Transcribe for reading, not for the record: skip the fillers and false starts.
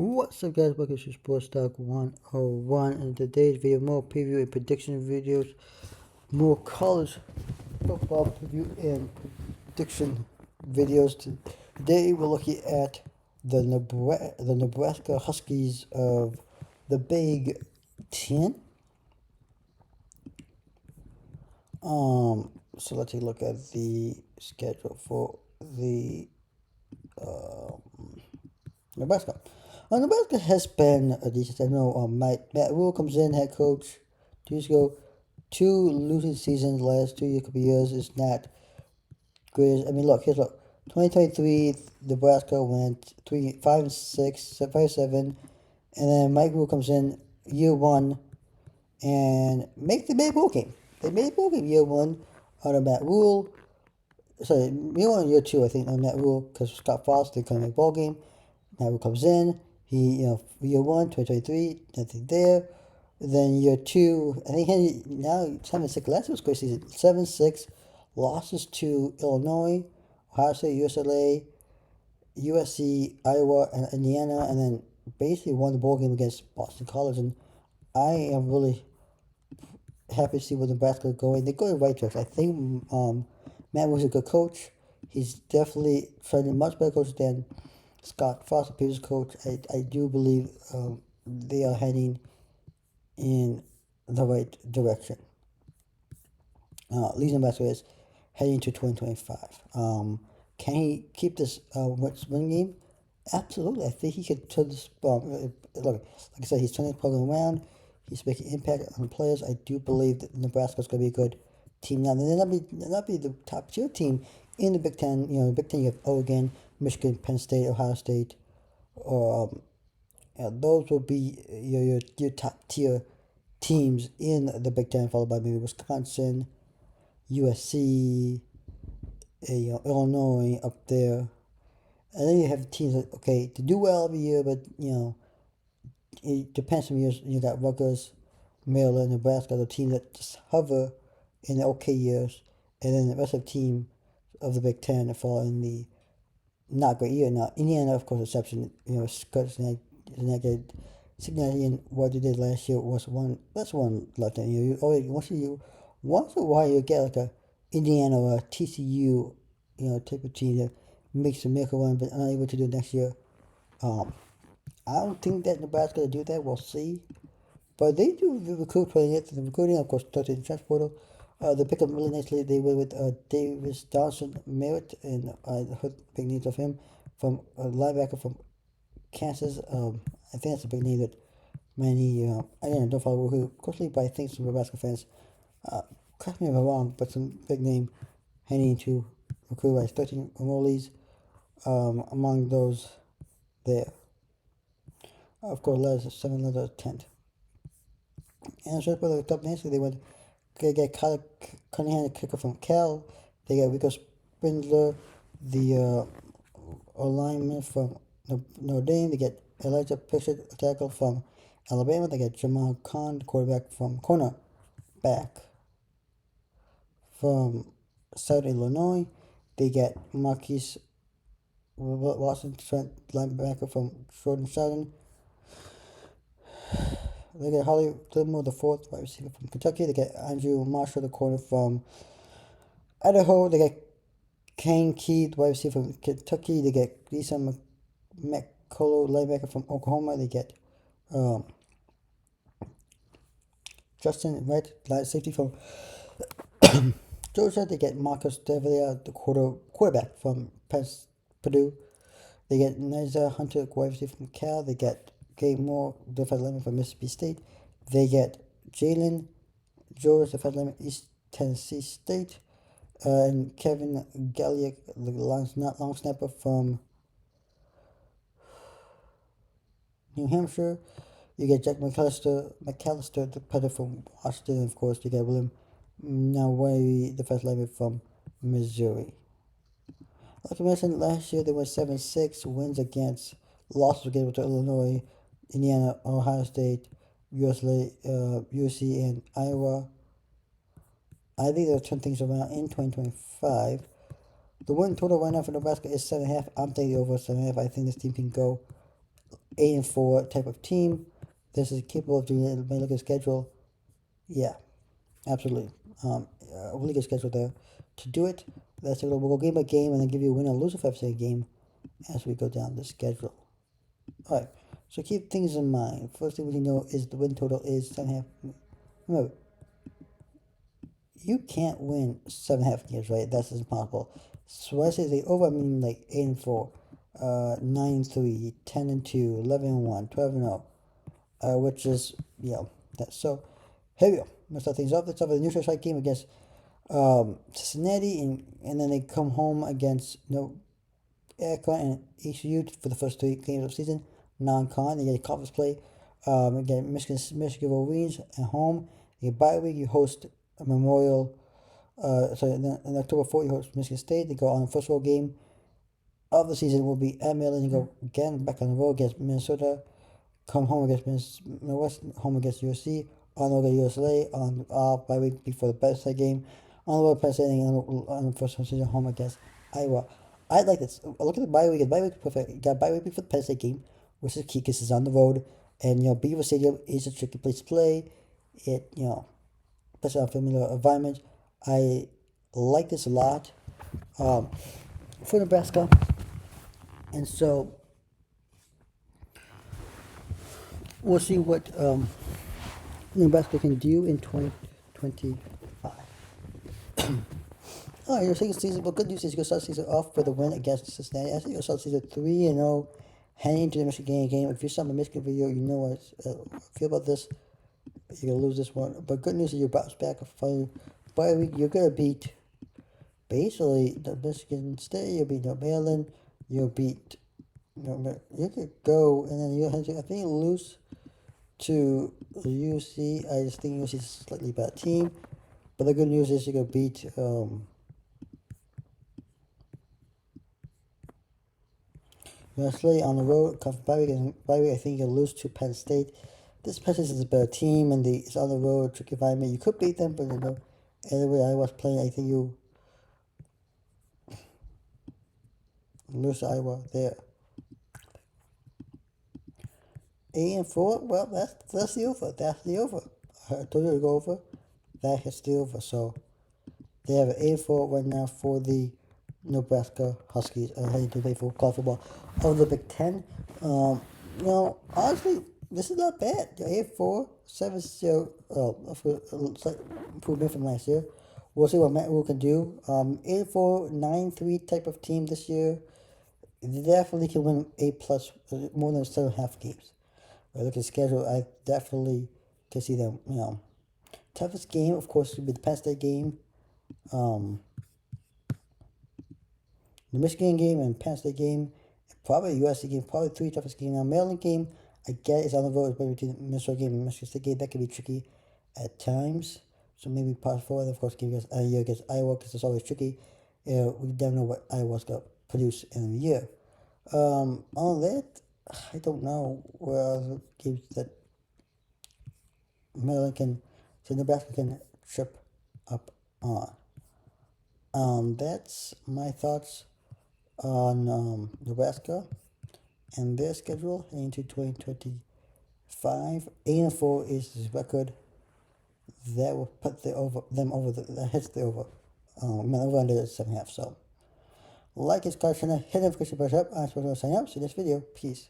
What's up, guys? Welcome to Sports Talk 101. In today's video, more preview and prediction videos, more college football preview and prediction videos. Today, we're looking at the Nebraska Huskies of the Big Ten. So let's take a look at the schedule for the Nebraska. Nebraska has been a decent. I know Matt Rule comes in, head coach, 2 years ago. 2 losing seasons last 2 couple years is not great. I mean, look. 2023, Nebraska went 5-6, 5-7, and then Mike Rule comes in year one and they made a bowl game. They made a bowl game year one out of Matt Rule. Sorry, year one and year two, I think, on Matt Rule, because Scott Frost, they couldn't make a bowl game. Matt Rule comes in. Year one, 2023, nothing there. Then year two, I think now 7-6. Last was a great season. 7-6 losses to Illinois, Ohio State, UCLA, USC, Iowa, and Indiana, and then basically won the bowl game against Boston College. And I am really happy to see where Nebraska is going. They go in the right direction. I think Matt was a good coach. He's definitely a much better coach than Scott Frost, the previous coach. I do believe they are heading in the right direction. Leeds Nebraska is heading to 2025. Can he keep this win game? Absolutely. I think he could turn this. Look, like I said, he's turning the program around. He's making impact on the players. I do believe that Nebraska is going to be a good team now. They'll not be the top tier team in the Big Ten. In the Big Ten, you have Oregon, Michigan, Penn State, Ohio State. Those will be your top tier teams in the Big Ten, followed by maybe Wisconsin, USC, Illinois up there. And then you have teams that, okay, to do well every year, but, it depends on years. You got Rutgers, Maryland, Nebraska, the teams that just hover in the okay years. And then the rest of the team of the Big Ten fall in the not great year. Now, Indiana, of course, exception. Scott's not good. Significant what they did last year was that's one left. And you always once in a while you get like a Indiana or a TCU, type of team that makes a miracle run, but unable to do it next year. I don't think that Nebraska will do that. We'll see. But they do recruit playing it. The recruiting, of course, started in the transfer portal. They picked up really nicely. They were with Davis Dawson Merritt, and I heard big news of him from a linebacker from Kansas. I think that's a big name that many, don't follow recruit closely, but I think some Nebraska fans, correct me if I'm wrong, but some big name heading to recruit by 13 enrollees among those there. Of course, letters 7 letters 10th. And just for the top nicely, they get Cunningham, the kicker from Cal. They got Rico Spindler, the alignment from Notre Dame. They get Elijah Pitcher, a tackle from Alabama. They get Jamal Khan, the cornerback from Southern Illinois. They get Marquise Watson, linebacker from Jordan Southern. They get Holly Gilmore, the fourth wide receiver from Kentucky. They get Andrew Marshall, the corner from Idaho. They get Kane Key, the wide receiver from Kentucky. They get Lisa McCullough, linebacker from Oklahoma. They get Justin Wright, safety from Georgia. They get Marcus Devlia, the quarterback from Purdue. They get Niza Hunter, wide receiver from Cal. They get Gabe Moore, defensive lineman from Mississippi State. They get Jalen George, defensive lineman East Tennessee State. And Kevin Galliak, the long snapper from New Hampshire. You get Jack McAllister, the punter from Washington. And of course, you get William Nawari, defensive lineman from Missouri. Like I mentioned, last year they went 7-6, losses against Illinois, Indiana, Ohio State, USC, and Iowa. I think they'll turn things around in 2025. The win total right now for Nebraska is 7.5. I'm taking over 7.5. I think this team can go 8-4 type of team. This is capable of doing it. When you look at the schedule, yeah, absolutely. A really good schedule there to do it. Let's take a look. We'll go game by game and then give you a win or loser for every game as we go down the schedule. All right. So keep things in mind. First thing we can know is the win total is 7.5. Remember, you can't win 7.5 games, right? That's impossible. So when I say the over, I mean like 8-4, 9-3, 10-2, 11-1, 12-0, which is, that. So here we go. Let's start things off. Let's start with a neutral site game against Cincinnati, and then they come home against Akron and ECU for the first 3 games of the season. Non-con, they get a conference play. Again, Michigan Wolverines at home. You get bye week. You host a Memorial. Then on October 4th, you host Michigan State. They go on the first road game of the season. Will be at Maryland. You go again back on the road against Minnesota. Come home against West. Home against USC. On the road against USLA. On bye week before the Penn State game. On the road Penn State on the first season home against Iowa. I like this. Look at the bye week. The bye week perfect. You got bye week for the Penn State game, which is key because it's on the road, and Beaver Stadium is a tricky place to play. It especially on a familiar environment. I like this a lot for Nebraska, and so we'll see what Nebraska can do in 2025. All right, your second season. Well, good news is you can start the season off with a win against Cincinnati. I think you'll start the season 3-0, heading into the Michigan game. If you're some Michigan video, you know what I feel about this. You're gonna lose this one, but good news is you bounce back finally. By week, you're gonna beat basically the Michigan State. You'll beat Maryland. You'll beat. You could go and then you have to. I think you lose to UC. I just think UC is a slightly better team. But the good news is you can beat USLA on the road. Come from bye week, I think you can lose to Penn State. This Penn State is a better team, and it's on the road, tricky environment. You could beat them, but anyway, I was playing. I think you lose to Iowa there. 8-4. Well, that's the over. That's the over. I told you to go over. That hits the over. So they have an 8-4 right now for the Nebraska Huskies. Heading to play for college football of the Big Ten. Honestly, this is not bad. 8-4, 7-0. Slight improvement from last year. We'll see what Matt Rule can do. 8-4, 9-3 type of team this year. They definitely can win 8+ more than 7.5 games. Look at the schedule. I definitely can see them. Toughest game, of course, would be the Penn State game, the Michigan game, and Penn State game. Probably USC game. Probably 3 toughest games. Now Maryland game, I get it's on the road. It's between the Minnesota game and Michigan State game. That can be tricky at times. So maybe pass forward. And of course, game against Iowa because it's always tricky. We never know what Iowa's going to produce in the year. On that, I don't know where other games that Maryland can, so Nebraska can trip up on. That's my thoughts on Nebraska and their schedule into 2025. 8-4 is his record. That will put them over. That hits the over. Over under 7.5. So, like his channel, hit the notification button up. I'm supposed to sign up. See this video. Peace.